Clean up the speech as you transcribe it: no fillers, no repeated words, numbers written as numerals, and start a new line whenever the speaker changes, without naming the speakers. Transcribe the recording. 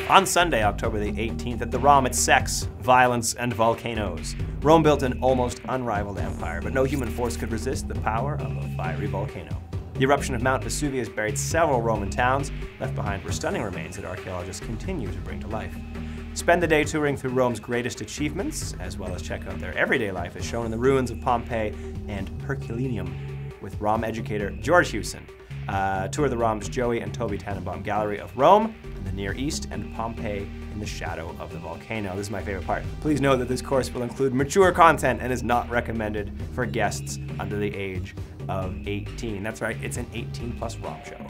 On Sunday, October the 18th, at the ROM, it's sex, violence, and volcanoes. Rome built an almost unrivaled empire, but no human force could resist the power of a fiery volcano. The eruption of Mount Vesuvius buried several Roman towns. Left behind were stunning remains that archaeologists continue to bring to life. Spend the day touring through Rome's greatest achievements, as well as check out their everyday life as shown in the ruins of Pompeii and Herculaneum with ROM educator George Hewson. Tour the ROM's Joey and Toby Tannenbaum Gallery of Rome in the Near East and Pompeii in the shadow of the volcano. This is my favorite part. Please note that this course will include mature content and is not recommended for guests under the age of 18. That's right, it's an 18+ ROM show.